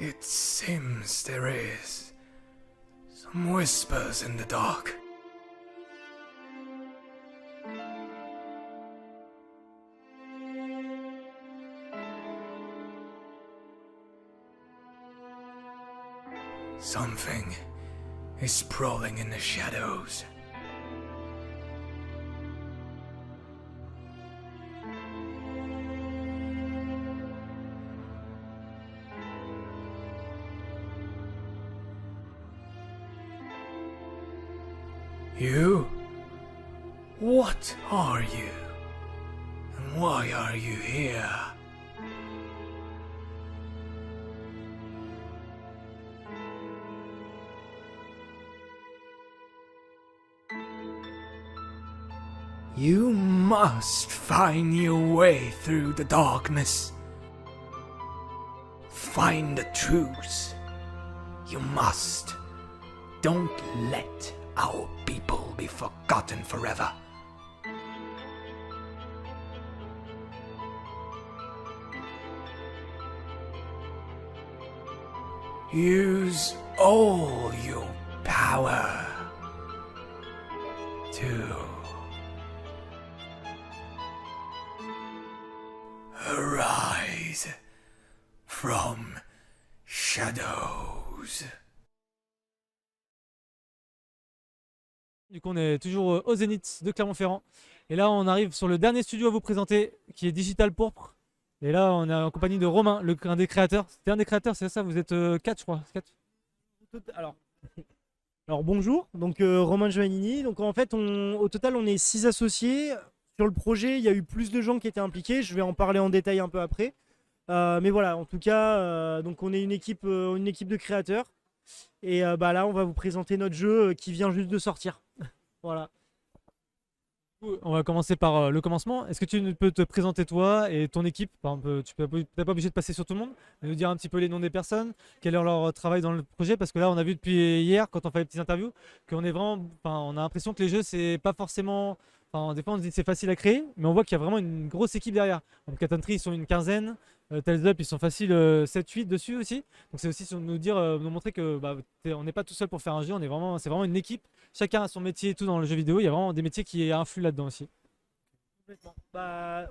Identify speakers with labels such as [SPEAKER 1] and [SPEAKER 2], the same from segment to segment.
[SPEAKER 1] It seems there is some whispers in the dark. Something is prowling in the shadows. You? What are you? And why are you here? You must find your way through the darkness. Find the truth. You must. Don't let our people be forgotten forever. Use all your power to arise from shadows.
[SPEAKER 2] Du coup, on est toujours au Zénith de Clermont-Ferrand. Et là, on arrive sur le dernier studio à vous présenter, qui est Digital Pourpre. Et là, on est en compagnie de Romain, un des créateurs. C'était un des créateurs, c'est ça? Vous êtes 4, je crois. 4.
[SPEAKER 3] Alors bonjour, donc Romain Giovannini. Donc en fait, au total, on est 6 associés. Sur le projet, il y a eu plus de gens qui étaient impliqués. Je vais en parler en détail un peu après. Mais voilà, en tout cas, donc on est une équipe de créateurs. Et là, on va vous présenter notre jeu qui vient juste de sortir. Voilà.
[SPEAKER 2] On va commencer par le commencement. Est-ce que tu peux te présenter toi et ton équipe? Par exemple, tu n'es pas obligé de passer sur tout le monde, mais nous dire un petit peu les noms des personnes, quel est leur travail dans le projet, parce que là, on a vu depuis hier, quand on fait les petites interviews, qu'on est vraiment, on a l'impression que les jeux, c'est pas forcément, des fois on se dit que c'est facile à créer, mais on voit qu'il y a vraiment une grosse équipe derrière. Donc Catantree, ils sont une quinzaine. Tales Up, ils sont faciles 7-8 dessus aussi. Donc c'est aussi nous montrer que on n'est pas tout seul pour faire un jeu, c'est vraiment une équipe. Chacun a son métier et tout dans le jeu vidéo. Il y a vraiment des métiers qui influent là-dedans aussi.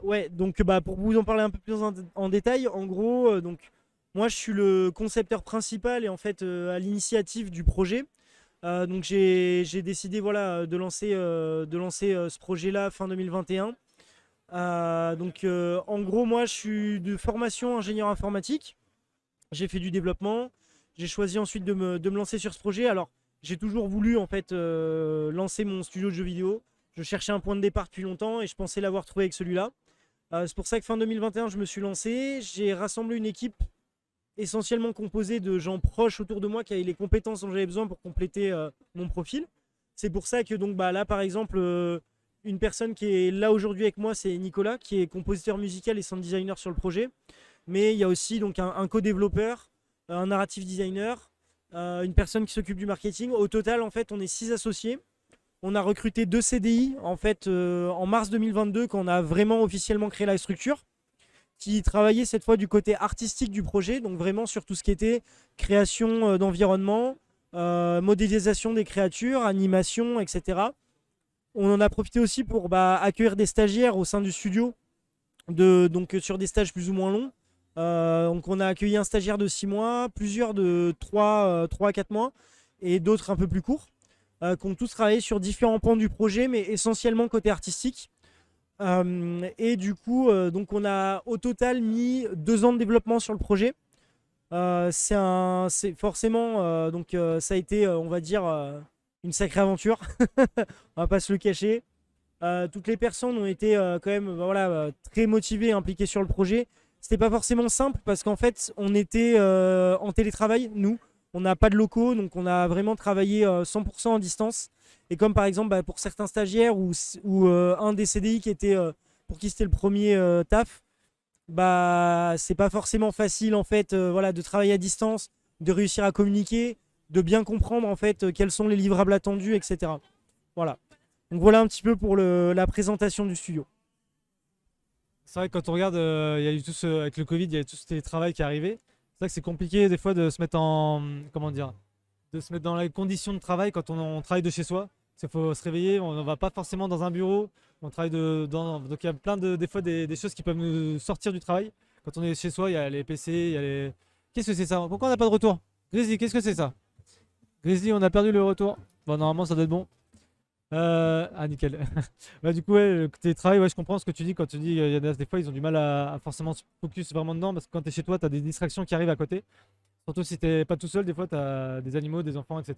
[SPEAKER 3] Ouais, donc pour vous en parler un peu plus en détail, en gros, donc moi je suis le concepteur principal et en fait à l'initiative du projet. Donc j'ai décidé de lancer ce projet-là fin 2021. En gros, moi je suis de formation ingénieur informatique. J'ai fait du développement. J'ai choisi ensuite de me lancer sur ce projet. Alors j'ai toujours voulu en fait lancer mon studio de jeux vidéo. Je cherchais un point de départ depuis longtemps et je pensais l'avoir trouvé avec celui-là. C'est pour ça que fin 2021 je me suis lancé. J'ai rassemblé une équipe essentiellement composée de gens proches autour de moi qui avaient les compétences dont j'avais besoin pour compléter mon profil. C'est pour ça que donc là par exemple une personne qui est là aujourd'hui avec moi, c'est Nicolas, qui est compositeur musical et sound designer sur le projet. Mais il y a aussi donc un co-développeur, un narrative designer, une personne qui s'occupe du marketing. Au total, en fait, on est 6 associés. On a recruté 2 CDI en fait en mars 2022 quand on a vraiment officiellement créé la structure, qui travaillait cette fois du côté artistique du projet, donc vraiment sur tout ce qui était création d'environnement, modélisation des créatures, animation, etc. On en a profité aussi pour accueillir des stagiaires au sein du studio, donc sur des stages plus ou moins longs. Donc on a accueilli un stagiaire de 6 mois, plusieurs de 3 à 4 mois et d'autres un peu plus courts, qui ont tous travaillé sur différents pans du projet, mais essentiellement côté artistique. Et du coup, donc on a au total mis 2 ans de développement sur le projet. C'est forcément, ça a été, on va dire, une sacrée aventure. On va pas se le cacher. Toutes les personnes ont été quand même très motivées et impliquées sur le projet. C'était pas forcément simple parce qu'en fait on était en télétravail, nous. On n'a pas de locaux, donc on a vraiment travaillé 100% en distance. Et comme par exemple pour certains stagiaires ou un des CDI qui était pour qui c'était le premier taf, c'est pas forcément facile en fait de travailler à distance, de réussir à communiquer, de bien comprendre en fait quels sont les livrables attendus, etc. Voilà. Donc voilà un petit peu pour la présentation du studio.
[SPEAKER 2] C'est vrai que quand on regarde, il y a eu avec le Covid, il y a eu tout ce télétravail qui est arrivé. vrai que c'est compliqué des fois de se mettre en, comment dire, de se mettre dans les conditions de travail quand on travaille de chez soi. Il faut se réveiller, on ne va pas forcément dans un bureau, on travaille donc il y a plein des fois des choses qui peuvent nous sortir du travail. Quand on est chez soi, il y a les PC, il y a les... Qu'est-ce que c'est ça? Pourquoi on n'a pas de retour? Grizzly, qu'est-ce que c'est ça? Grizzly, on a perdu le retour. Bon, normalement, ça doit être bon. Ah, nickel. Bah, du coup, ouais, le télétravail, ouais, je comprends ce que tu dis quand tu dis il y a des fois, ils ont du mal à forcément se focus vraiment dedans parce que quand tu es chez toi, tu as des distractions qui arrivent à côté. Surtout si t'es pas tout seul, des fois, tu as des animaux, des enfants, etc.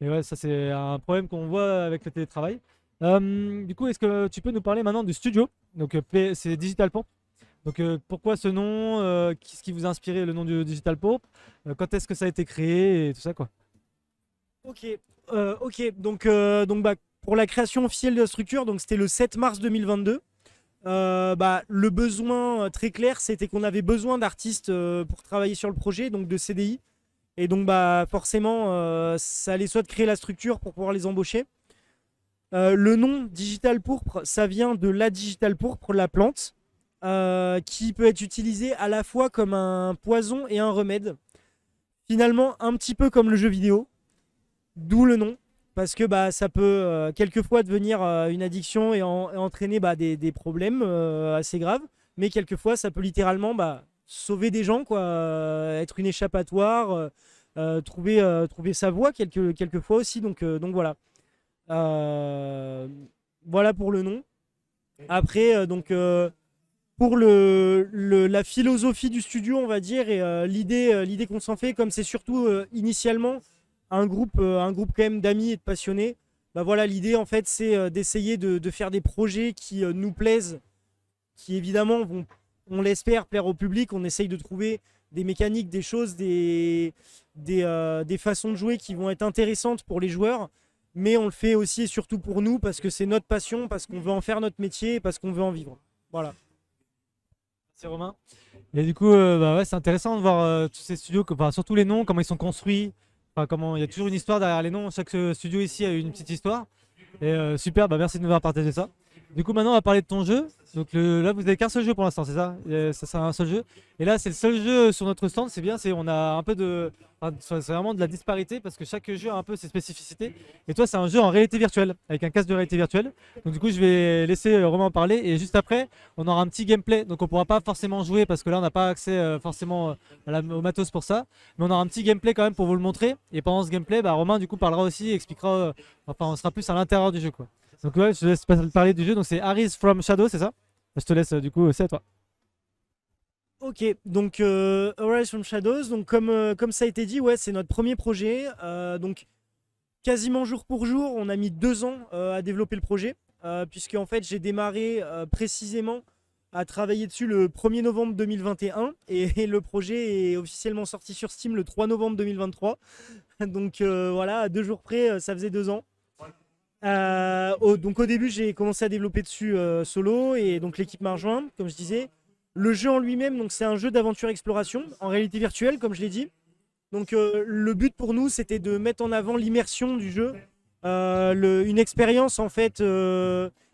[SPEAKER 2] Et ouais, ça, c'est un problème qu'on voit avec le télétravail. Du coup, est-ce que tu peux nous parler maintenant du studio? Donc, c'est Digital Pulp. Donc, pourquoi ce nom? Qu'est-ce qui vous a inspiré le nom du Digital Pulp? Quand est-ce que ça a été créé et tout ça, quoi?
[SPEAKER 3] Ok, ok. Donc bah, pour la création officielle de la structure, donc c'était le 7 mars 2022. Bah, le besoin très clair, c'était qu'on avait besoin d'artistes pour travailler sur le projet, donc de CDI. Et donc bah, forcément, ça allait soit de créer la structure pour pouvoir les embaucher. Le nom Digital Pourpre, ça vient de la Digital Pourpre, la plante, qui peut être utilisée à la fois comme un poison et un remède. Finalement, un petit peu comme le jeu vidéo. D'où le nom, parce que bah, ça peut quelquefois devenir une addiction et entraîner bah, des problèmes assez graves, mais quelquefois ça peut littéralement bah, sauver des gens, quoi, être une échappatoire, trouver sa voie quelquefois aussi, donc voilà. Voilà pour le nom. Après, pour la philosophie du studio, on va dire, et l'idée qu'on s'en fait, comme c'est surtout initialement un groupe quand même d'amis et de passionnés, bah voilà, l'idée en fait c'est d'essayer de faire des projets qui nous plaisent, qui évidemment vont, on l'espère, plaire au public. On essaye de trouver des mécaniques, des choses, des façons de jouer qui vont être intéressantes pour les joueurs, mais on le fait aussi et surtout pour nous parce que c'est notre passion, parce qu'on veut en faire notre métier et parce qu'on veut en vivre. Voilà.
[SPEAKER 2] Merci Romain. Et du coup, bah ouais, c'est intéressant de voir tous ces studios, enfin, surtout les noms, comment ils sont construits. Enfin, comment il y a toujours une histoire derrière les noms. Chaque studio ici a une petite histoire. Et super, bah merci de nous avoir partagé ça. Du coup, maintenant, on va parler de ton jeu. Donc là, vous n'avez qu'un seul jeu pour l'instant, c'est ça? Ça, c'est un seul jeu. Et là, c'est le seul jeu sur notre stand. C'est bien, on a un peu de, enfin, c'est vraiment de la disparité parce que chaque jeu a un peu ses spécificités. Et toi, c'est un jeu en réalité virtuelle, avec un casque de réalité virtuelle. Donc du coup, je vais laisser Romain en parler. Et juste après, on aura un petit gameplay. Donc on pourra pas forcément jouer parce que là, on n'a pas accès forcément au matos pour ça. Mais on aura un petit gameplay quand même pour vous le montrer. Et pendant ce gameplay, bah, Romain du coup parlera aussi, expliquera. Enfin, on sera plus à l'intérieur du jeu, quoi. Donc ouais, je te laisse parler du jeu. Donc c'est Arise from Shadow, c'est ça? Je te laisse du coup, c'est à toi.
[SPEAKER 3] Ok, donc Arise from Shadows, donc comme ça a été dit, ouais, c'est notre premier projet. Donc quasiment jour pour jour, on a mis 2 ans à développer le projet, puisque en fait j'ai démarré précisément à travailler dessus le 1er novembre 2021 et le projet est officiellement sorti sur Steam le 3 novembre 2023. Donc voilà, à 2 jours près, ça faisait 2 ans. Donc au début j'ai commencé à développer dessus solo et donc l'équipe m'a rejoint, comme je disais. Le jeu en lui-même, donc c'est un jeu d'aventure exploration en réalité virtuelle, comme je l'ai dit. Donc le but pour nous c'était de mettre en avant l'immersion du jeu, une expérience en fait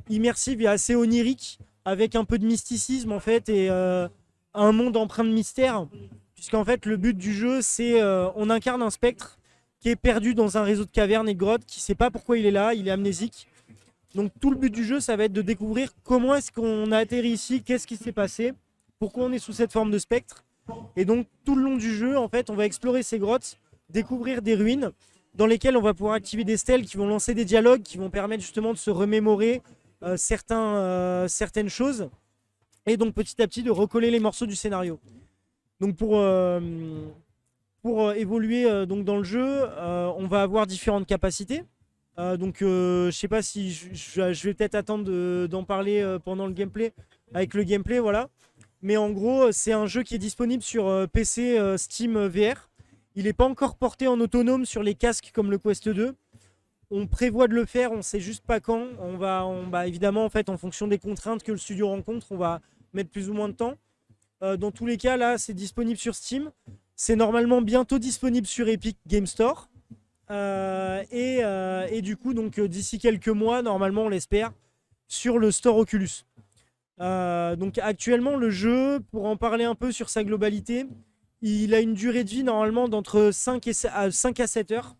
[SPEAKER 3] immersive et assez onirique avec un peu de mysticisme en fait et un monde empreint de mystère, puisqu'en fait le but du jeu c'est on incarne un spectre qui est perdu dans un réseau de cavernes et de grottes, qui ne sait pas pourquoi il est là, il est amnésique. Donc tout le but du jeu, ça va être de découvrir comment est-ce qu'on a atterri ici, qu'est-ce qui s'est passé, pourquoi on est sous cette forme de spectre. Et donc tout le long du jeu, en fait, on va explorer ces grottes, découvrir des ruines dans lesquelles on va pouvoir activer des stèles qui vont lancer des dialogues, qui vont permettre justement de se remémorer certaines choses, et donc petit à petit de recoller les morceaux du scénario. Donc pour évoluer donc dans le jeu, on va avoir différentes capacités. Donc je sais pas si je vais peut-être attendre d'en parler pendant le gameplay. Avec le gameplay, voilà. Mais en gros, c'est un jeu qui est disponible sur PC Steam VR. Il n'est pas encore porté en autonome sur les casques comme le Quest 2. On prévoit de le faire, on sait juste pas quand. On va évidemment, en fait, en fonction des contraintes que le studio rencontre, on va mettre plus ou moins de temps. Dans tous les cas, là, c'est disponible sur Steam. C'est normalement bientôt disponible sur Epic Game Store. Et du coup, donc d'ici quelques mois, normalement, on l'espère, sur le store Oculus. Donc actuellement, le jeu, pour en parler un peu sur sa globalité, Il a une durée de vie normalement d'entre 5 à 7 heures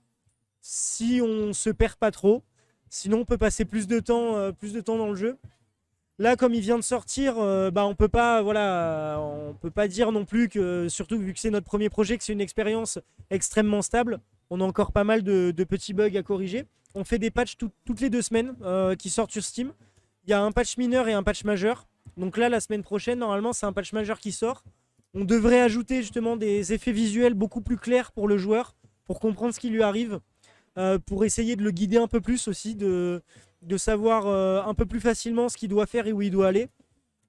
[SPEAKER 3] si on se perd pas trop. Sinon, on peut passer plus de temps dans le jeu. Là, comme il vient de sortir, bah, on peut pas, voilà, on peut pas dire non plus que, surtout vu que c'est notre premier projet, que c'est une expérience extrêmement stable. On a encore pas mal de petits bugs à corriger. On fait des patchs toutes les 2 semaines qui sortent sur Steam. Il y a un patch mineur et un patch majeur. Donc là, la semaine prochaine, normalement, c'est un patch majeur qui sort. On devrait ajouter justement des effets visuels beaucoup plus clairs pour le joueur, pour comprendre ce qui lui arrive, pour essayer de le guider un peu plus aussi, de savoir un peu plus facilement ce qu'il doit faire et où il doit aller.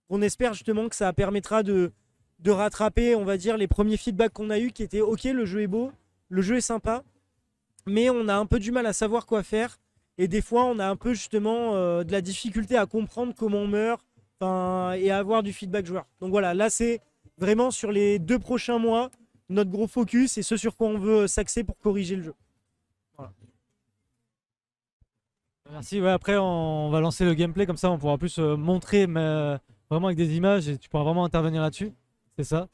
[SPEAKER 3] On espère justement que ça permettra de rattraper, on va dire, les premiers feedbacks qu'on a eu qui étaient ok, le jeu est beau, le jeu est sympa, mais on a un peu du mal à savoir quoi faire. Et des fois, on a un peu justement de la difficulté à comprendre comment on meurt, et à avoir du feedback joueur. Donc voilà, là c'est vraiment sur les 2 prochains mois, notre gros focus et ce sur quoi on veut s'axer pour corriger le jeu.
[SPEAKER 2] Merci. Ouais, après, on va lancer le gameplay, comme ça on pourra plus montrer, mais vraiment avec des images, et tu pourras vraiment intervenir là-dessus. C'est ça.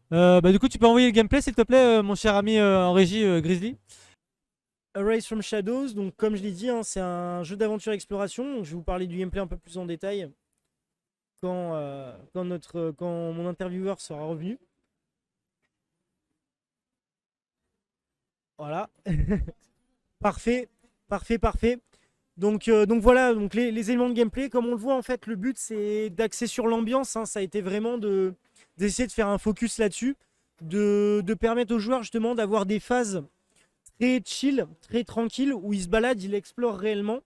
[SPEAKER 2] Bah, du coup, tu peux envoyer le gameplay, s'il te plaît, mon cher ami en régie Grizzly.
[SPEAKER 3] A Race from Shadows, donc comme je l'ai dit, hein, c'est un jeu d'aventure exploration. Donc, je vais vous parler du gameplay un peu plus en détail quand mon intervieweur sera revenu. Voilà. Parfait, parfait, parfait. Donc voilà, donc les éléments de gameplay, comme on le voit en fait, le but c'est d'axer sur l'ambiance, hein, ça a été vraiment d'essayer de faire un focus là-dessus, de permettre aux joueurs justement d'avoir des phases très chill, très tranquilles, où ils se baladent, ils explorent réellement,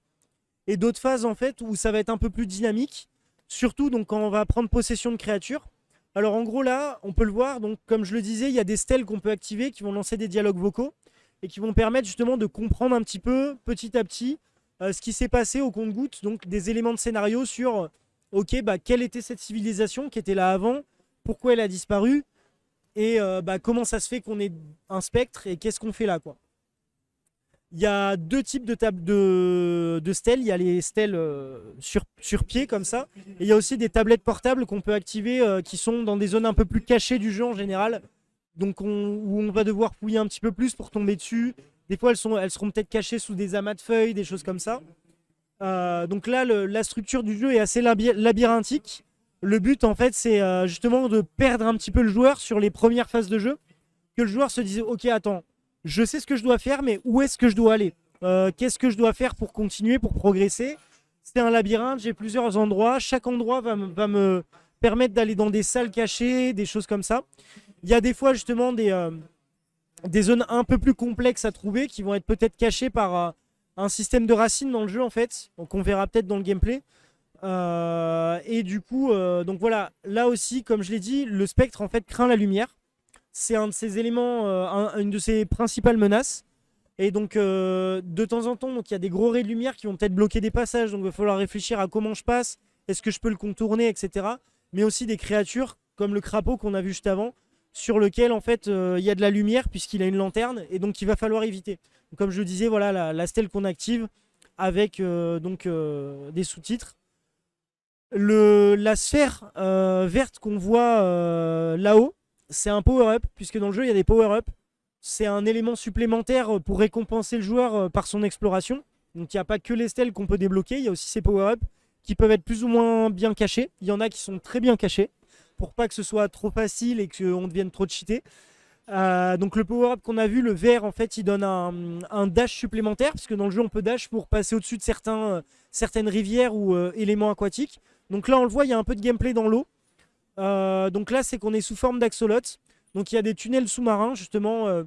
[SPEAKER 3] et d'autres phases en fait où ça va être un peu plus dynamique, surtout donc quand on va prendre possession de créatures. Alors en gros là, on peut le voir, donc comme je le disais, il y a des stèles qu'on peut activer qui vont lancer des dialogues vocaux et qui vont permettre justement de comprendre un petit peu, petit à petit, ce qui s'est passé au compte-gouttes, donc des éléments de scénario sur ok, bah, quelle était cette civilisation qui était là avant, pourquoi elle a disparu, et bah, comment ça se fait qu'on est un spectre et qu'est-ce qu'on fait là, quoi. Il y a 2 types de stèles. Il y a les stèles sur pied comme ça, et il y a aussi des tablettes portables qu'on peut activer qui sont dans des zones un peu plus cachées du jeu en général, donc où on va devoir fouiller un petit peu plus pour tomber dessus. Des fois, elles seront peut-être cachées sous des amas de feuilles, des choses comme ça. Donc là, la structure du jeu est assez labyrinthique. Le but, en fait, c'est justement de perdre un petit peu le joueur sur les premières phases de jeu. Que le joueur se dise, ok, attends, je sais ce que je dois faire, mais où est-ce que je dois aller? Qu'est-ce que je dois faire pour continuer, pour progresser? C'est un labyrinthe, j'ai plusieurs endroits. Chaque endroit va me permettre d'aller dans des salles cachées, des choses comme ça. Il y a des fois, justement, des zones un peu plus complexes à trouver qui vont être peut-être cachées par un système de racines dans le jeu en fait, donc on verra peut-être dans le gameplay. Et du coup, donc voilà, là aussi, comme je l'ai dit, le spectre en fait craint la lumière. C'est un de ses éléments, une de ses principales menaces. Et donc de temps en temps, il y a des gros raies de lumière qui vont peut-être bloquer des passages, donc il va falloir réfléchir à comment je passe, est-ce que je peux le contourner, etc. Mais aussi des créatures comme le crapaud qu'on a vu juste avant, sur lequel en fait il y a de la lumière puisqu'il a une lanterne, et donc il va falloir éviter. Donc, comme je le disais, voilà la stèle qu'on active avec des sous-titres. La sphère verte qu'on voit là-haut, c'est un power-up, puisque dans le jeu il y a des power-up. C'est un élément supplémentaire pour récompenser le joueur par son exploration. Donc il n'y a pas que les stèles qu'on peut débloquer, il y a aussi ces power-up qui peuvent être plus ou moins bien cachés. Il y en a qui sont très bien cachés, pour pas que ce soit trop facile et qu'on devienne trop cheaté. Donc le power-up qu'on a vu, le vert, en fait, il donne un dash supplémentaire, puisque dans le jeu on peut dash pour passer au-dessus de certaines rivières ou éléments aquatiques. Donc là on le voit, il y a un peu de gameplay dans l'eau. Donc là c'est qu'on est sous forme d'axolot. Donc il y a des tunnels sous-marins justement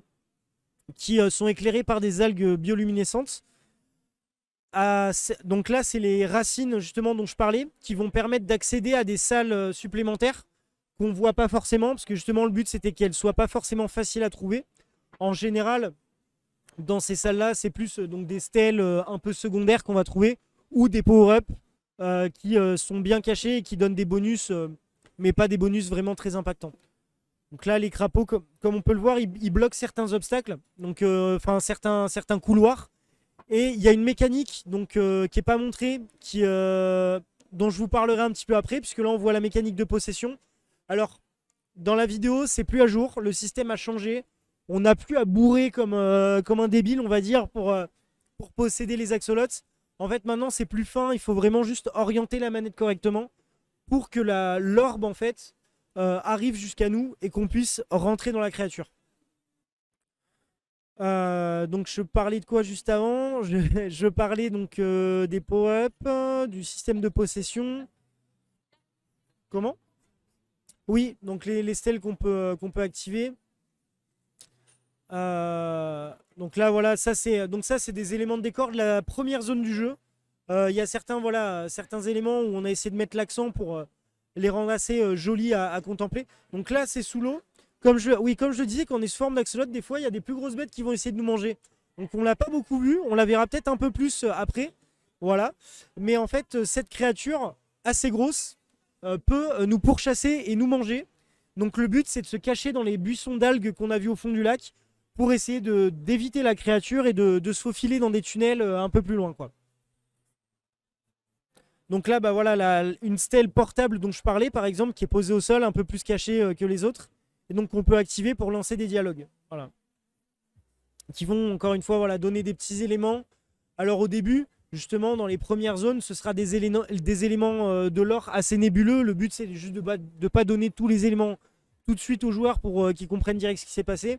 [SPEAKER 3] qui sont éclairés par des algues bioluminescentes. Donc là c'est les racines justement dont je parlais, qui vont permettre d'accéder à des salles supplémentaires qu'on voit pas forcément, parce que justement le but c'était qu'elles soient pas forcément faciles à trouver. En général, dans ces salles-là, c'est plus donc des stèles un peu secondaires qu'on va trouver, ou des power-up qui sont bien cachés et qui donnent des bonus, mais pas des bonus vraiment très impactants. Donc là, les crapauds, comme on peut le voir, ils bloquent certains obstacles, donc certains couloirs. Et il y a une mécanique donc, qui n'est pas montrée, dont je vous parlerai un petit peu après, puisque là on voit la mécanique de possession. Alors, dans la vidéo, c'est plus à jour. Le système a changé. On n'a plus à bourrer comme un débile, on va dire, pour posséder les axolots. En fait, maintenant, c'est plus fin. Il faut vraiment juste orienter la manette correctement pour que l'orbe, en fait, arrive jusqu'à nous et qu'on puisse rentrer dans la créature. Donc je parlais de quoi juste avant? Je parlais donc des power-up, du système de possession. Comment? Oui, donc les stèles qu'on peut activer. Donc là voilà, ça c'est des éléments de décor de la première zone du jeu. Il y a certains éléments où on a essayé de mettre l'accent pour les rendre assez jolis à contempler. Donc là c'est sous l'eau. Comme je le disais, quand on est sous forme d'axolote, des fois il y a des plus grosses bêtes qui vont essayer de nous manger. Donc on l'a pas beaucoup vu, on la verra peut-être un peu plus après. Voilà. Mais en fait, cette créature assez grosse peut nous pourchasser et nous manger. Donc le but c'est de se cacher dans les buissons d'algues qu'on a vus au fond du lac pour essayer d'éviter la créature et de se faufiler dans des tunnels un peu plus loin, quoi. Donc là, bah voilà, une stèle portable dont je parlais, par exemple, qui est posée au sol, un peu plus cachée que les autres. Et donc on peut activer pour lancer des dialogues. Voilà. Qui vont encore une fois voilà, donner des petits éléments. Alors au début, justement, dans les premières zones, ce sera des éléments de lore assez nébuleux. Le but c'est juste de ne pas donner tous les éléments tout de suite aux joueurs pour qu'ils comprennent direct ce qui s'est passé.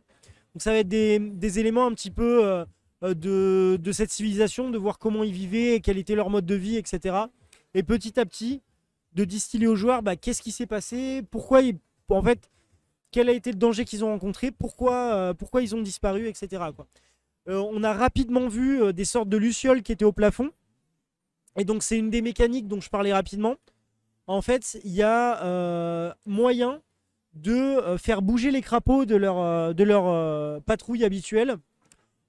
[SPEAKER 3] Donc ça va être des éléments un petit peu de cette civilisation, de voir comment ils vivaient, quel était leur mode de vie, etc. Et petit à petit, de distiller aux joueurs qu'est-ce qui s'est passé, en fait, quel a été le danger qu'ils ont rencontré, pourquoi ils ont disparu, etc. quoi. On a rapidement vu des sortes de lucioles qui étaient au plafond. Et donc c'est une des mécaniques dont je parlais rapidement. En fait, il y a moyen de faire bouger les crapauds de leur patrouille habituelle.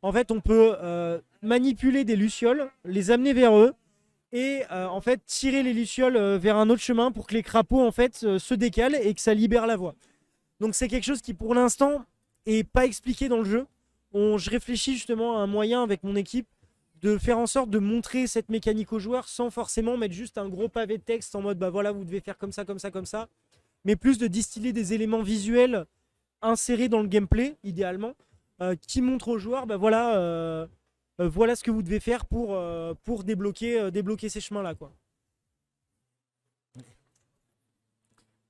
[SPEAKER 3] En fait, on peut manipuler des lucioles, les amener vers eux et en fait tirer les lucioles vers un autre chemin pour que les crapauds en fait se décalent et que ça libère la voie. Donc c'est quelque chose qui pour l'instant est pas expliqué dans le jeu. Je réfléchis justement à un moyen avec mon équipe de faire en sorte de montrer cette mécanique aux joueurs sans forcément mettre juste un gros pavé de texte en mode bah voilà vous devez faire comme ça, comme ça, comme ça. Mais plus de distiller des éléments visuels insérés dans le gameplay, idéalement, qui montrent aux joueurs, bah voilà, voilà ce que vous devez faire pour débloquer ces chemins-là, quoi.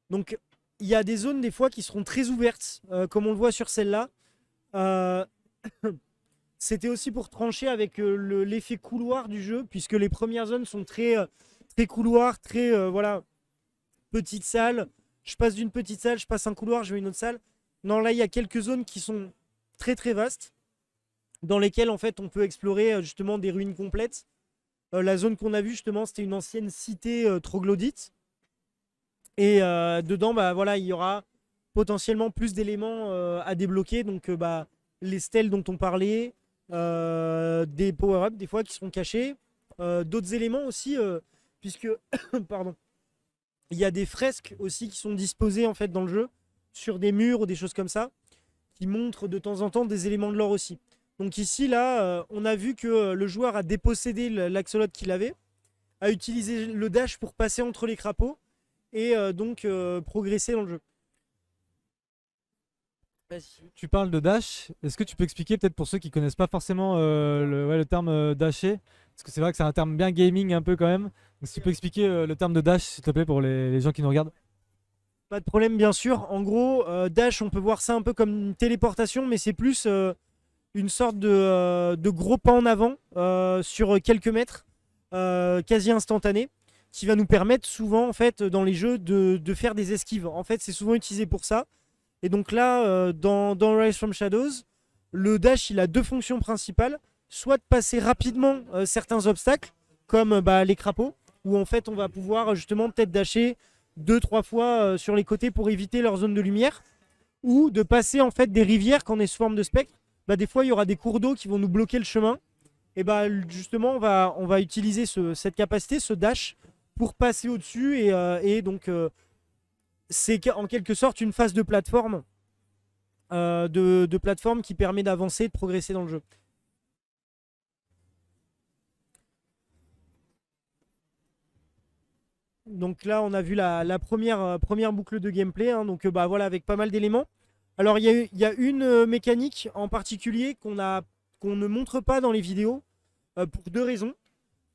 [SPEAKER 3] Donc, il y a des zones, des fois, qui seront très ouvertes, comme on le voit sur celle-là. C'était aussi pour trancher avec l'effet couloir du jeu, puisque les premières zones sont très, très couloir, très, voilà, petite salle. Je passe d'une petite salle, je passe un couloir, je vais à une autre salle. Non, là, il y a quelques zones qui sont très très vastes, dans lesquelles en fait on peut explorer justement des ruines complètes. La zone qu'on a vue justement, c'était une ancienne cité troglodyte. Et dedans, bah voilà, il y aura potentiellement plus d'éléments à débloquer. Donc bah, les stèles dont on parlait, des power-ups des fois qui seront cachés, d'autres éléments aussi, puisque pardon. Il y a des fresques aussi qui sont disposées en fait dans le jeu, sur des murs ou des choses comme ça, qui montrent de temps en temps des éléments de lore aussi. Donc ici, là, on a vu que le joueur a dépossédé l'axolote qu'il avait, a utilisé le dash pour passer entre les crapauds, et donc progresser dans le jeu.
[SPEAKER 2] Tu parles de dash, est-ce que tu peux expliquer peut-être pour ceux qui connaissent pas forcément le terme dasher? Parce que c'est vrai que c'est un terme bien gaming un peu quand même. Donc si tu peux expliquer le terme de dash s'il te plaît pour les gens qui nous regardent.
[SPEAKER 3] Pas de problème bien sûr. En gros, dash on peut voir ça un peu comme une téléportation, mais c'est plus une sorte de gros pas en avant sur quelques mètres, quasi instantané, qui va nous permettre souvent en fait dans les jeux de faire des esquives. En fait c'est souvent utilisé pour ça. Et donc là, dans Rise from Shadows, le dash il a deux fonctions principales. Soit de passer rapidement certains obstacles, comme les crapauds, où en fait on va pouvoir justement peut-être dasher 2-3 fois sur les côtés pour éviter leur zone de lumière, ou de passer en fait des rivières quand on est sous forme de spectre. Des fois il y aura des cours d'eau qui vont nous bloquer le chemin. Et justement on va utiliser cette capacité, ce dash, pour passer au-dessus et donc c'est en quelque sorte une phase de plateforme, de plateforme qui permet d'avancer, de progresser dans le jeu. Donc là, on a vu la première boucle de gameplay, hein, donc bah, voilà, avec pas mal d'éléments. Alors il y a une mécanique en particulier qu'on ne montre pas dans les vidéos pour deux raisons.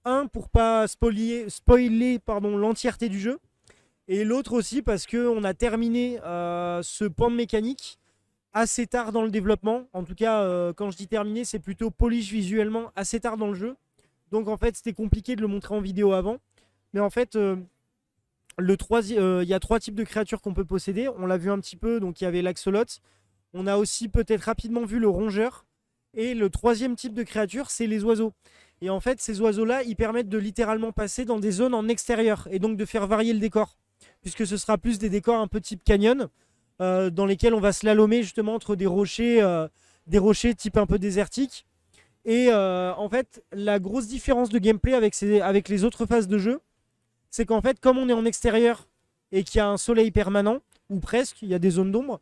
[SPEAKER 3] Un, pour pas spoiler pardon, l'entièreté du jeu. Et l'autre aussi parce qu'on a terminé ce pan de mécanique assez tard dans le développement. En tout cas, quand je dis terminé, c'est plutôt polish visuellement assez tard dans le jeu. Donc en fait, c'était compliqué de le montrer en vidéo avant. Mais en fait, il y a 3 types de créatures qu'on peut posséder. On l'a vu un petit peu, donc il y avait l'axolot. On a aussi peut-être rapidement vu le rongeur. Et le 3e type de créature, c'est les oiseaux. Et en fait, ces oiseaux-là, ils permettent de littéralement passer dans des zones en extérieur. Et donc de faire varier le décor. Puisque ce sera plus des décors un peu type canyon. Dans lesquels on va slalomer justement entre des rochers type un peu désertiques. Et en fait, la grosse différence de gameplay avec les autres phases de jeu, c'est qu'en fait, comme on est en extérieur et qu'il y a un soleil permanent, ou presque, il y a des zones d'ombre,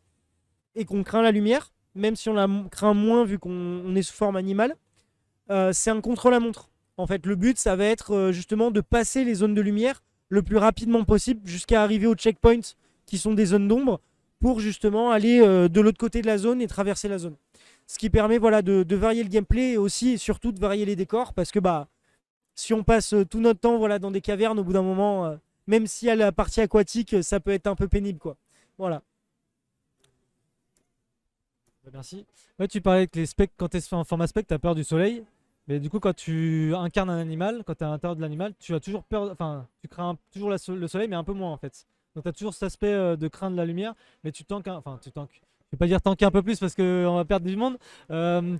[SPEAKER 3] et qu'on craint la lumière, même si on la craint moins vu qu'on est sous forme animale, c'est un contre-la-montre. En fait, le but, ça va être justement de passer les zones de lumière le plus rapidement possible jusqu'à arriver aux checkpoints qui sont des zones d'ombre pour justement aller de l'autre côté de la zone et traverser la zone. Ce qui permet voilà, de varier le gameplay et aussi et surtout de varier les décors parce que bah, si on passe tout notre temps voilà, dans des cavernes, au bout d'un moment, même s'il y a la partie aquatique, ça peut être un peu pénible, quoi. Voilà.
[SPEAKER 2] Merci. Ouais, tu parlais que les specs, quand tu es en format spec, tu as peur du soleil. Mais du coup, quand tu incarnes un animal, quand tu es à l'intérieur de l'animal, tu as toujours peur, enfin, tu crains toujours le soleil, mais un peu moins en fait. Donc tu as toujours cet aspect de craindre la lumière, mais tu tankes, enfin, tu tankes. Je vais pas dire tanker un peu plus parce qu'on va perdre du monde.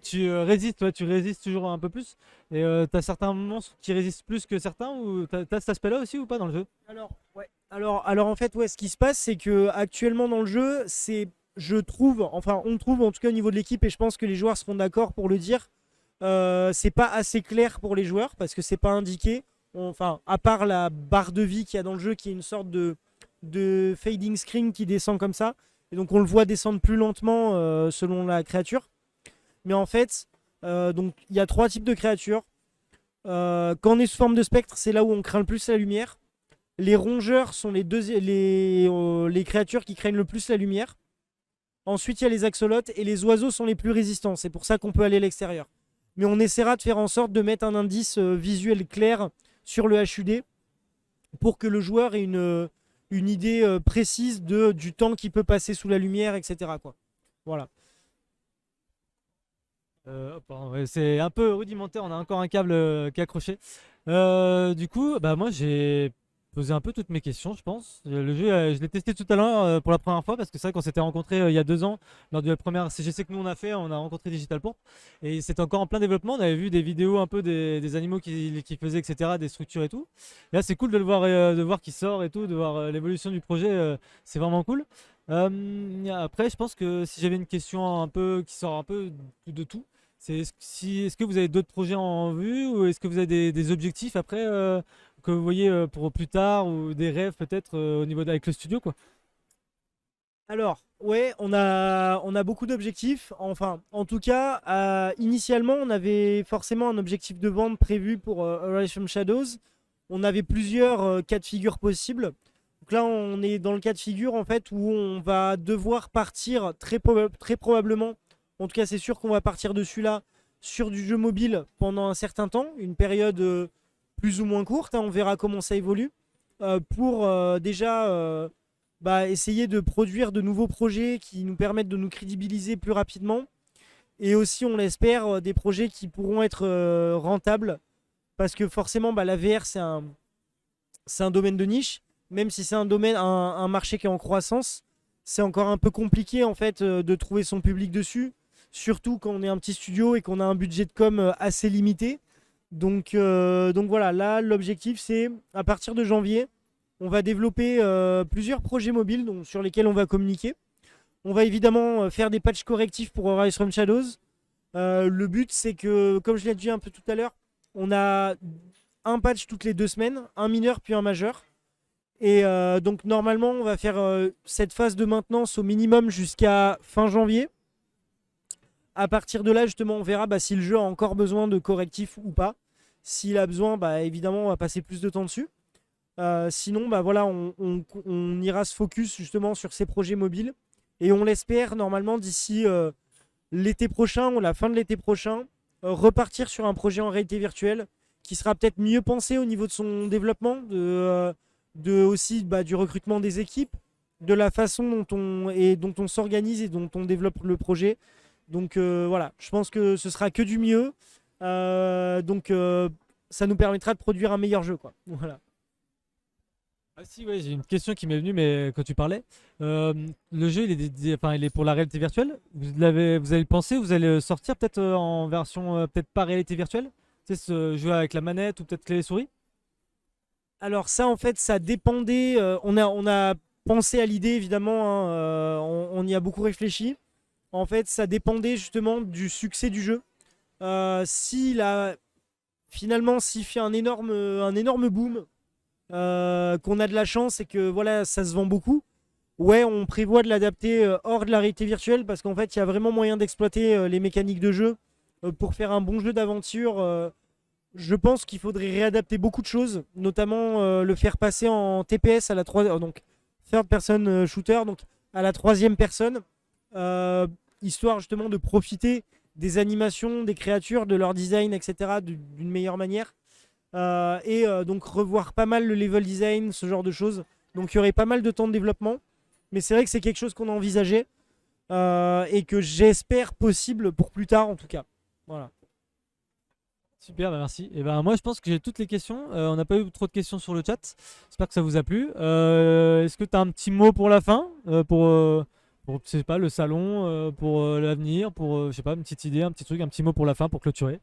[SPEAKER 2] Tu résistes, ouais, tu résistes toujours un peu plus. Et tu as certains monstres qui résistent plus que certains, ou tu as cet aspect-là aussi ou pas dans le jeu?
[SPEAKER 3] Alors, ouais. Alors en fait, ouais, ce qui se passe, c'est que actuellement dans le jeu, je trouve, enfin, on trouve en tout cas au niveau de l'équipe, et je pense que les joueurs seront d'accord pour le dire, c'est pas assez clair pour les joueurs parce que c'est pas indiqué. Enfin, à part la barre de vie qu'il y a dans le jeu, qui est une sorte de fading screen qui descend comme ça. Et donc on le voit descendre plus lentement selon la créature. Mais en fait, donc il y a 3 types de créatures. Quand on est sous forme de spectre, c'est là où on craint le plus la lumière. Les rongeurs sont les créatures qui craignent le plus la lumière. Ensuite, il y a les axolotes et les oiseaux sont les plus résistants. C'est pour ça qu'on peut aller à l'extérieur. Mais on essaiera de faire en sorte de mettre un indice visuel clair sur le HUD pour que le joueur ait une idée précise du temps qu'il peut passer sous la lumière, etc. quoi. Voilà.
[SPEAKER 2] Pardon, ouais, c'est un peu rudimentaire, on a encore un câble qui est accroché. Du coup, bah moi j'ai posé un peu toutes mes questions, je pense. Le jeu, je l'ai testé tout à l'heure pour la première fois parce que c'est vrai qu'on s'était rencontrés il y a 2 ans lors de la première CGC que nous on a fait, on a rencontré Digital Port et c'était encore en plein développement. On avait vu des vidéos un peu des animaux qui faisaient, etc., des structures et tout. Et là, c'est cool de voir qu'il sort et tout, de voir l'évolution du projet, c'est vraiment cool. Après, je pense que si j'avais une question un peu qui sort un peu de tout, c'est est-ce que vous avez d'autres projets en vue ou est-ce que vous avez des objectifs après que vous voyez pour plus tard ou des rêves peut-être au niveau avec le studio quoi?
[SPEAKER 3] Alors, ouais, on a beaucoup d'objectifs. Enfin, en tout cas, initialement, on avait forcément un objectif de vente prévu pour Horizon Shadows. On avait plusieurs cas de figure possibles. Donc là, on est dans le cas de figure en fait où on va devoir partir très probablement. En tout cas, c'est sûr qu'on va partir dessus là sur du jeu mobile pendant un certain temps, une période plus ou moins courte, hein, on verra comment ça évolue, pour déjà essayer de produire de nouveaux projets qui nous permettent de nous crédibiliser plus rapidement. Et aussi, on l'espère, des projets qui pourront être rentables. Parce que forcément, la VR, c'est un domaine de niche. Même si c'est un marché qui est en croissance, c'est encore un peu compliqué en fait de trouver son public dessus. Surtout quand on est un petit studio et qu'on a un budget de com assez limité. Donc voilà, là l'objectif c'est à partir de janvier, on va développer plusieurs projets mobiles sur lesquels on va communiquer. On va évidemment faire des patchs correctifs pour Rise from Shadows. Le but c'est que, comme je l'ai dit un peu tout à l'heure, on a un patch toutes les 2 semaines, un mineur puis un majeur. Et donc normalement on va faire cette phase de maintenance au minimum jusqu'à fin janvier. À partir de là, justement, on verra si le jeu a encore besoin de correctifs ou pas. S'il a besoin, évidemment, on va passer plus de temps dessus. Sinon, bah voilà, on ira se focus justement sur ces projets mobiles. Et on l'espère normalement d'ici l'été prochain ou la fin de l'été prochain, repartir sur un projet en réalité virtuelle qui sera peut-être mieux pensé au niveau de son développement, de aussi du recrutement des équipes, de la façon dont on s'organise et dont on développe le projet. Donc voilà, je pense que ce sera que du mieux. Donc ça nous permettra de produire un meilleur jeu, quoi. Voilà.
[SPEAKER 2] Ah si, ouais, j'ai une question qui m'est venue, mais quand tu parlais, le jeu, il est pour la réalité virtuelle. Vous allez le penser, vous allez le sortir peut-être en version peut-être pas réalité virtuelle. Tu sais, ce jeu avec la manette ou peut-être clé et souris.
[SPEAKER 3] Alors ça, en fait, ça dépendait. On a pensé à l'idée, évidemment, hein, on y a beaucoup réfléchi. En fait, ça dépendait justement du succès du jeu. Finalement, s'il fait un énorme boom, qu'on a de la chance et que voilà, ça se vend beaucoup, ouais, on prévoit de l'adapter hors de la réalité virtuelle parce qu'en fait, il y a vraiment moyen d'exploiter les mécaniques de jeu pour faire un bon jeu d'aventure. Je pense qu'il faudrait réadapter beaucoup de choses, notamment le faire passer en TPS à la donc third person shooter, donc à la troisième personne, histoire justement de profiter des animations, des créatures, de leur design, etc. d'une meilleure manière. Donc revoir pas mal le level design, ce genre de choses. Donc il y aurait pas mal de temps de développement. Mais c'est vrai que c'est quelque chose qu'on a envisagé et que j'espère possible pour plus tard en tout cas. Voilà.
[SPEAKER 2] Super, bah merci. Et ben moi je pense que j'ai toutes les questions. On n'a pas eu trop de questions sur le chat. J'espère que ça vous a plu. Est-ce que tu as un petit mot pour la fin pour je sais pas, le salon, pour l'avenir, pour je sais pas, une petite idée, un petit truc, un petit mot pour la fin pour clôturer?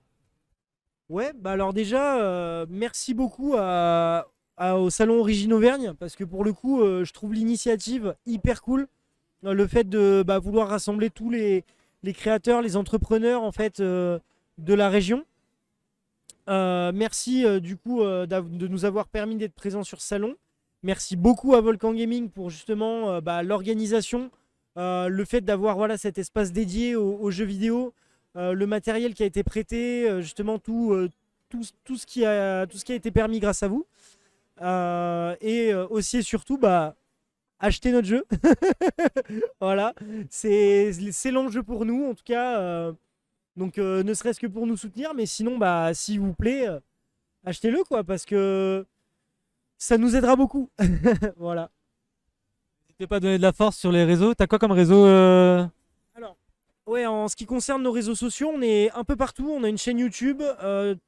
[SPEAKER 3] Ouais, bah alors déjà, merci beaucoup au Salon Origine Auvergne, parce que pour le coup, je trouve l'initiative hyper cool. Le fait de vouloir rassembler tous les créateurs, les entrepreneurs en fait de la région. Merci du coup de nous avoir permis d'être présents sur ce salon. Merci beaucoup à Volcan Gaming pour justement l'organisation, le fait d'avoir voilà, cet espace dédié aux jeux vidéo. Le matériel qui a été prêté, justement tout ce qui a été permis grâce à vous. Et aussi et surtout, acheter notre jeu. Voilà, c'est l'enjeu pour nous en tout cas. Donc ne serait-ce que pour nous soutenir, mais sinon, s'il vous plaît, achetez-le quoi, parce que ça nous aidera beaucoup. Voilà.
[SPEAKER 2] N'hésitez pas à donner de la force sur les réseaux. T'as quoi comme réseau
[SPEAKER 3] Alors, ouais, en ce qui concerne nos réseaux sociaux, on est un peu partout. On a une chaîne YouTube,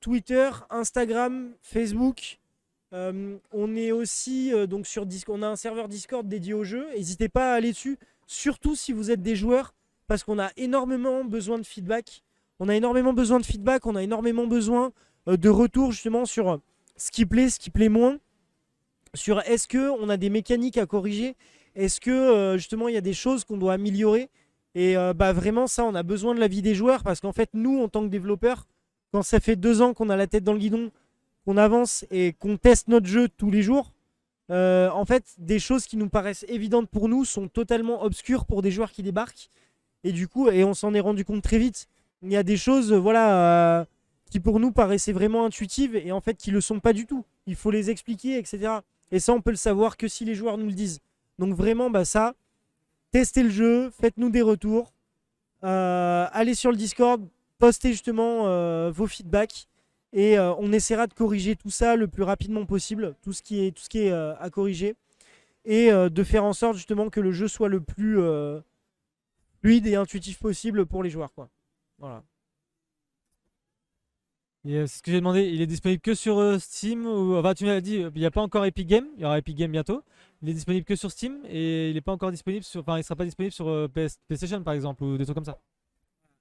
[SPEAKER 3] Twitter, Instagram, Facebook. On est aussi donc sur Discord. On a un serveur Discord dédié au jeu. N'hésitez pas à aller dessus, surtout si vous êtes des joueurs, parce qu'on a énormément besoin de feedback. On a énormément besoin de retours justement sur ce qui plaît moins, sur est-ce qu'on a des mécaniques à corriger, est-ce que justement il y a des choses qu'on doit améliorer. Et vraiment ça, on a besoin de l'avis des joueurs parce qu'en fait nous en tant que développeurs, quand ça fait 2 ans qu'on a la tête dans le guidon, qu'on avance et qu'on teste notre jeu tous les jours, en fait des choses qui nous paraissent évidentes pour nous sont totalement obscures pour des joueurs qui débarquent. Et du coup, on s'en est rendu compte très vite, il y a des choses qui pour nous paraissaient vraiment intuitives et en fait qui le sont pas du tout. Il faut les expliquer, etc. Et ça on peut le savoir que si les joueurs nous le disent. Donc vraiment ça, testez le jeu, faites-nous des retours, allez sur le Discord, postez justement vos feedbacks et on essaiera de corriger tout ça le plus rapidement possible, tout ce qui est à corriger et de faire en sorte justement que le jeu soit le plus fluide et intuitif possible pour les joueurs, quoi. Voilà.
[SPEAKER 2] Et c'est ce que j'ai demandé. Il est disponible que sur Steam ou... Enfin, tu m'as dit, il n'y a pas encore Epic Games. Il y aura Epic Games bientôt. Il est disponible que sur Steam et il n'est pas encore disponible sur... Enfin, il sera pas disponible sur PlayStation par exemple ou des trucs comme ça.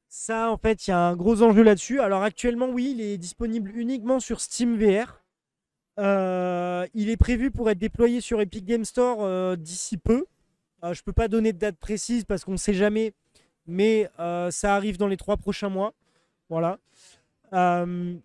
[SPEAKER 3] Ça, en fait, il y a un gros enjeu là-dessus. Alors actuellement, oui, il est disponible uniquement sur Steam VR. Il est prévu pour être déployé sur Epic Games Store d'ici peu. Je peux pas donner de date précise parce qu'on ne sait jamais, mais ça arrive dans les 3 prochains mois. Voilà. On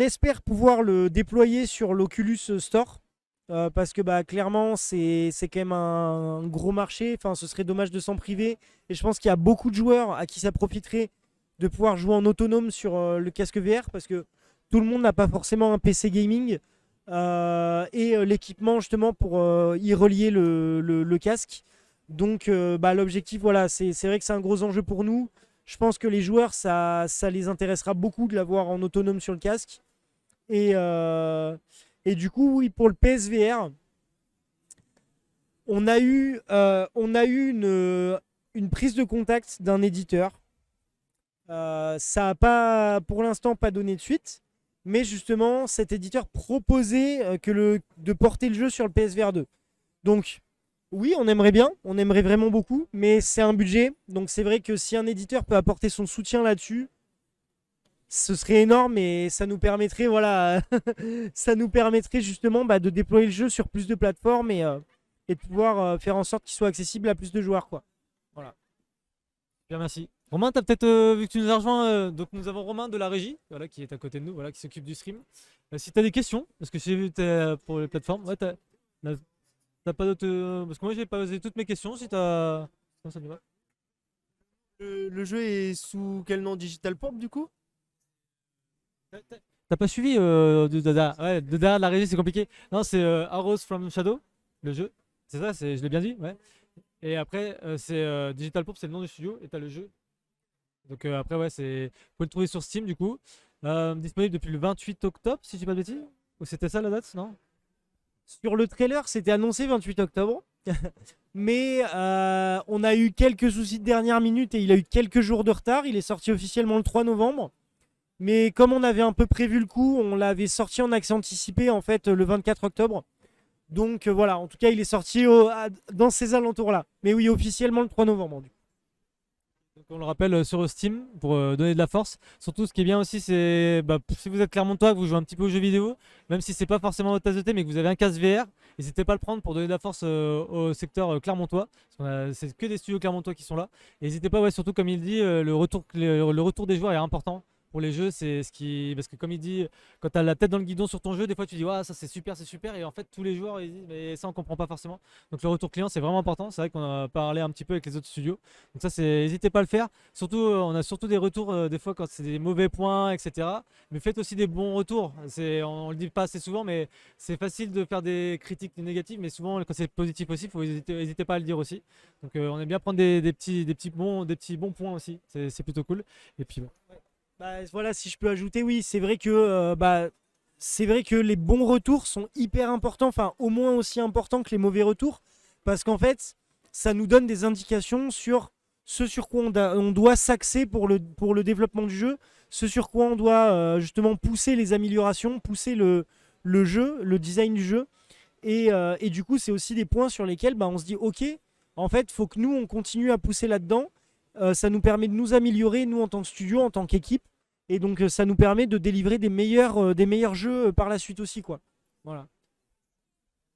[SPEAKER 3] espère pouvoir le déployer sur l'Oculus Store parce que clairement c'est quand même un gros marché. Enfin, ce serait dommage de s'en priver. Et je pense qu'il y a beaucoup de joueurs à qui ça profiterait de pouvoir jouer en autonome sur le casque VR parce que tout le monde n'a pas forcément un PC gaming. et l'équipement justement pour y relier le casque. Donc l'objectif, voilà, c'est vrai que c'est un gros enjeu pour nous. Je pense que les joueurs, ça les intéressera beaucoup de l'avoir en autonome sur le casque. Et du coup, oui, pour le PSVR, on a eu une prise de contact d'un éditeur. Ça n'a pas, pour l'instant, pas donné de suite. Mais justement, cet éditeur proposait de porter le jeu sur le PSVR 2. Donc, oui, on aimerait bien, on aimerait vraiment beaucoup, mais c'est un budget. Donc, c'est vrai que si un éditeur peut apporter son soutien là-dessus, ce serait énorme et ça nous permettrait, voilà, ça nous permettrait justement de déployer le jeu sur plus de plateformes et de pouvoir faire en sorte qu'il soit accessible à plus de joueurs, quoi. Voilà.
[SPEAKER 2] Bien, merci. Romain, t'as peut-être vu que tu nous as rejoint, donc nous avons Romain de la régie, voilà, qui est à côté de nous, voilà, qui s'occupe du stream. Si t'as des questions, parce que j'ai vu pour les plateformes, ouais, t'as pas d'autres, parce que moi j'ai posé toutes mes questions. Si t'as, non, ça me va.
[SPEAKER 4] Le jeu est sous quel nom? Digital Pump du coup?
[SPEAKER 2] T'as pas suivi ouais, de derrière la régie, c'est compliqué. Non, c'est Arrows from Shadow, le jeu. C'est ça, je l'ai bien dit, ouais. Et après, c'est Digital Pump, c'est le nom du studio, et t'as le jeu. Donc après, ouais, vous pouvez le trouver sur Steam du coup. Disponible depuis le 28 octobre, si je dis pas de bêtises. Ou c'était ça la date, non?
[SPEAKER 3] Sur le trailer, c'était annoncé 28 octobre. Mais on a eu quelques soucis de dernière minute et il a eu quelques jours de retard. Il est sorti officiellement le 3 novembre. Mais comme on avait un peu prévu le coup, on l'avait sorti en accès anticipé en fait le 24 octobre. Donc voilà, en tout cas, il est sorti dans ces alentours-là. Mais oui, officiellement le 3 novembre.
[SPEAKER 2] Donc on le rappelle sur Steam pour donner de la force. Surtout, ce qui est bien aussi, c'est si vous êtes Clermontois, que vous jouez un petit peu aux jeux vidéo, même si c'est pas forcément votre tasse de thé, mais que vous avez un casque VR, n'hésitez pas à le prendre pour donner de la force au secteur clermontois. C'est que des studios clermontois qui sont là. Et n'hésitez pas, ouais, surtout comme il dit, le retour des joueurs est important. Pour les jeux, c'est ce qui. Parce que, comme il dit, quand tu as la tête dans le guidon sur ton jeu, des fois tu dis, ouais, ça c'est super, c'est super. Et en fait, tous les joueurs ils disent, mais ça on comprend pas forcément. Donc, le retour client, c'est vraiment important. C'est vrai qu'on a parlé un petit peu avec les autres studios. Donc, ça, n'hésitez pas à le faire. Surtout, on a surtout des retours, des fois, quand c'est des mauvais points, etc. Mais faites aussi des bons retours. On le dit pas assez souvent, mais c'est facile de faire des critiques négatives. Mais souvent, quand c'est positif aussi, n'hésitez pas à le dire aussi. Donc, on aime bien prendre des petits bons points aussi. C'est plutôt cool. Et puis, bon.
[SPEAKER 3] Voilà, si je peux ajouter, oui, c'est vrai que les bons retours sont hyper importants, enfin au moins aussi importants que les mauvais retours, parce qu'en fait, ça nous donne des indications sur ce sur quoi on doit s'axer pour le développement du jeu, ce sur quoi on doit justement pousser les améliorations, pousser le jeu, le design du jeu, et du coup, c'est aussi des points sur lesquels on se dit, ok, en fait, il faut que nous, on continue à pousser là-dedans. Ça nous permet de nous améliorer, nous en tant que studio, en tant qu'équipe. Et donc ça nous permet de délivrer des meilleurs jeux par la suite aussi, quoi. Voilà.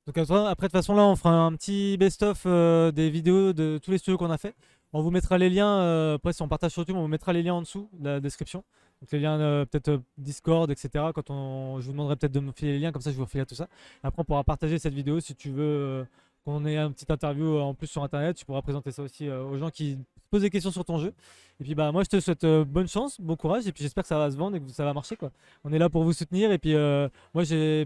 [SPEAKER 2] Donc après de toute façon là on fera un petit best-of des vidéos de tous les studios qu'on a fait. On vous mettra les liens, après si on partage sur YouTube on vous mettra les liens en dessous de la description. Donc les liens peut-être Discord, etc. Je vous demanderai peut-être de me filer les liens, comme ça je vous refilerai tout ça. Après on pourra partager cette vidéo si tu veux qu'on ait un petit interview en plus sur internet. Tu pourras présenter ça aussi aux gens qui posent des questions sur ton jeu. Et puis moi je te souhaite bonne chance, bon courage et puis j'espère que ça va se vendre et que ça va marcher quoi. On est là pour vous soutenir et puis moi un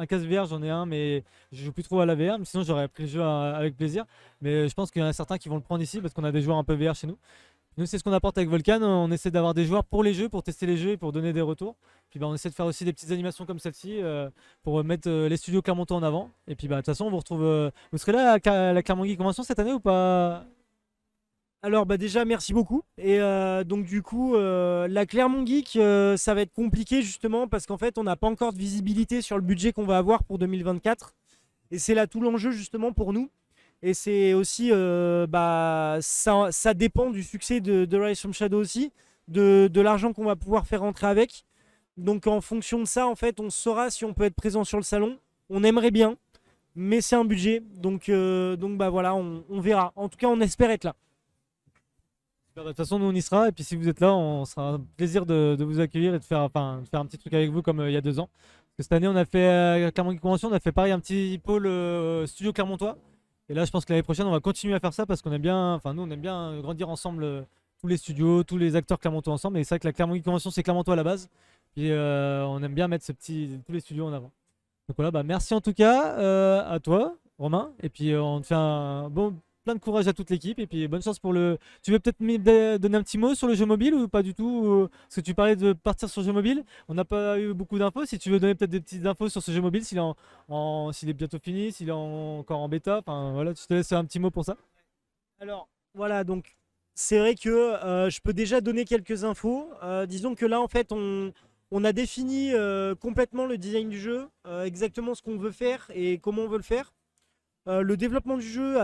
[SPEAKER 2] casque VR j'en ai un mais je joue plus trop à la VR, mais sinon j'aurais pris le jeu avec plaisir. Mais je pense qu'il y en a certains qui vont le prendre ici parce qu'on a des joueurs un peu VR chez nous. Nous c'est ce qu'on apporte avec Volcan, on essaie d'avoir des joueurs pour les jeux, pour tester les jeux et pour donner des retours. Puis on essaie de faire aussi des petites animations comme celle-ci pour mettre les studios Clermontois en avant. Et puis de toute façon on vous retrouve. Vous serez là à la Clermont Geek Convention cette année ou pas?
[SPEAKER 3] Alors déjà merci beaucoup. Et donc du coup la Clermont Geek ça va être compliqué justement parce qu'en fait on n'a pas encore de visibilité sur le budget qu'on va avoir pour 2024. Et c'est là tout l'enjeu justement pour nous. Et c'est aussi ça dépend du succès de Rise from Shadow aussi, de l'argent qu'on va pouvoir faire rentrer avec. Donc en fonction de ça en fait on saura si on peut être présent sur le salon. On aimerait bien, mais c'est un budget. Donc voilà, on verra. En tout cas on espère être là.
[SPEAKER 2] De toute façon, nous on y sera. Et puis si vous êtes là, on sera un plaisir de vous accueillir et de faire un petit truc avec vous comme il y a 2 ans. Parce que cette année, on a fait Clermont Geek Convention, on a fait pareil un petit pôle studio Clermontois. Et là, je pense que l'année prochaine, on va continuer à faire ça parce qu'on aime bien, nous on aime bien grandir ensemble tous les studios, tous les acteurs clermontois ensemble. Et c'est vrai que la Clermont Geek Convention, c'est Clermontois à la base. Puis on aime bien mettre tous les studios en avant. Donc voilà, bah merci en tout cas à toi, Romain. Et puis on te fait plein de courage à toute l'équipe. Et puis bonne chance pour le. Tu veux peut-être donner un petit mot sur le jeu mobile ou pas du tout parce que tu parlais de partir sur le jeu mobile. On n'a pas eu beaucoup d'infos. Si tu veux donner peut-être des petites infos sur ce jeu mobile, s'il est bientôt fini, s'il est encore en bêta. Enfin voilà, tu te laisses un petit mot pour ça.
[SPEAKER 3] Alors voilà, donc c'est vrai que je peux déjà donner quelques infos. Disons que là en fait on a défini complètement le design du jeu, exactement ce qu'on veut faire et comment on veut le faire. Le développement du jeu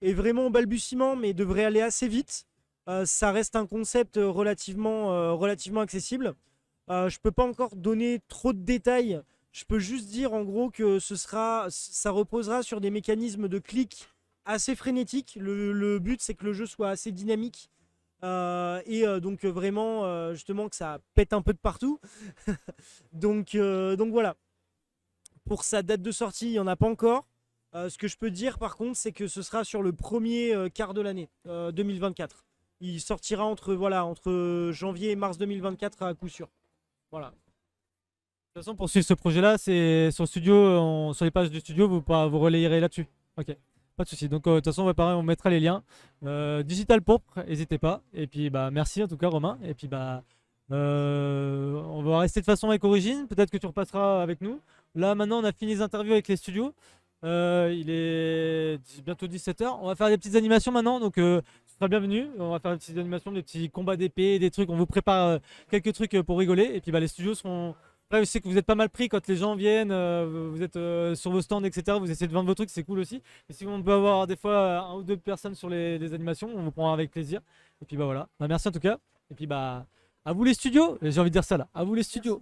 [SPEAKER 3] est vraiment au balbutiement mais devrait aller assez vite. Ça reste un concept relativement accessible. Je peux pas encore donner trop de détails. Je peux juste dire en gros que ça reposera sur des mécanismes de clic assez frénétiques. Le but c'est que le jeu soit assez dynamique. Donc vraiment justement que ça pète un peu de partout. donc voilà. Pour sa date de sortie, il n'y en a pas encore. Ce que je peux dire par contre, c'est que ce sera sur le premier quart de l'année 2024. Il sortira entre janvier et mars 2024 à coup sûr. Voilà.
[SPEAKER 2] De toute façon, pour suivre ce projet-là, c'est sur le studio, sur les pages du studio, vous relayerez là-dessus. Ok, pas de souci. Donc de toute façon, pareil, on mettra les liens. Digital Pourpre, n'hésitez pas. Et puis merci en tout cas, Romain. Et puis on va rester de toute façon avec Origine. Peut-être que tu repasseras avec nous. Là maintenant, on a fini les interviews avec les studios. Il est bientôt 17h. On va faire des petites animations maintenant. Donc tu seras bienvenu. On va faire des petites animations, des petits combats d'épée, des trucs. On vous prépare quelques trucs pour rigoler. Et puis les studios seront. Là, je sais que vous êtes pas mal pris quand les gens viennent, vous êtes sur vos stands, etc. Vous essayez de vendre vos trucs, c'est cool aussi. Et si on peut avoir des fois un ou deux personnes sur les animations, on vous prend avec plaisir. Et puis voilà. Merci en tout cas. Et puis à vous les studios. J'ai envie de dire ça là. À vous les studios.